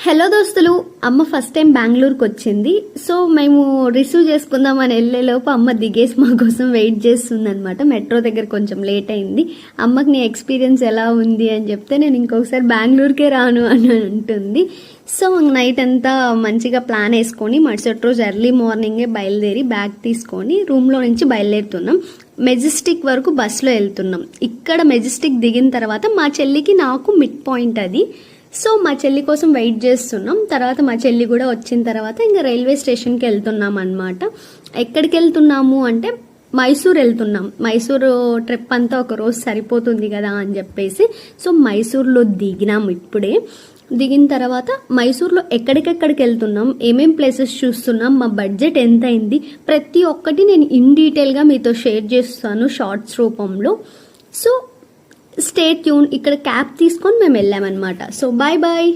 Hello దోస్తులు, అమ్మ first time బెంగళూరుకి వచ్చింది. సో మేము రిసీవ్ చేసుకుందామని వెళ్ళేలోపు అమ్మ దిగేసి మా కోసం వెయిట్ చేస్తుంది అనమాట. మెట్రో దగ్గర కొంచెం లేట్ అయింది. అమ్మకి నీ ఎక్స్పీరియన్స్ ఎలా ఉంది అని చెప్తే నేను ఇంకొకసారి బెంగళూరుకే రాను అని అంటుంది. సో నైట్ అంతా మంచిగా ప్లాన్ వేసుకొని మరుసటి రోజు ఎర్లీ మార్నింగే బయలుదేరి బ్యాగ్ తీసుకొని రూమ్లో నుంచి బయలుదేరుతున్నాం. మెజెస్టిక్ వరకు బస్సులో వెళ్తున్నాం. ఇక్కడ మెజెస్టిక్ దిగిన తర్వాత మా చెల్లికి నాకు మిడ్ పాయింట్ అది. సో మా చెల్లి కోసం వెయిట్ చేస్తున్నాం. తర్వాత మా చెల్లి కూడా వచ్చిన తర్వాత ఇంకా రైల్వే స్టేషన్కి వెళ్తున్నాం అనమాట. ఎక్కడికి వెళ్తున్నాము అంటే మైసూర్ వెళ్తున్నాం. మైసూరు ట్రిప్ అంతా ఒక రోజు సరిపోతుంది కదా అని చెప్పేసి సో మైసూర్లో దిగినాం. ఇప్పుడే దిగిన తర్వాత మైసూర్లో ఎక్కడికెక్కడికి వెళ్తున్నాం, ఏమేం ప్లేసెస్ చూస్తున్నాం, మా బడ్జెట్ ఎంత అయింది, ప్రతి ఒక్కటి నేను ఇన్ డీటెయిల్గా మీతో షేర్ చేస్తాను షార్ట్స్ రూపంలో. So stay tune. ఇక్కడ క్యాబ్ తీసుకొని మేము వెళ్ళామన్నమాట. So bye bye.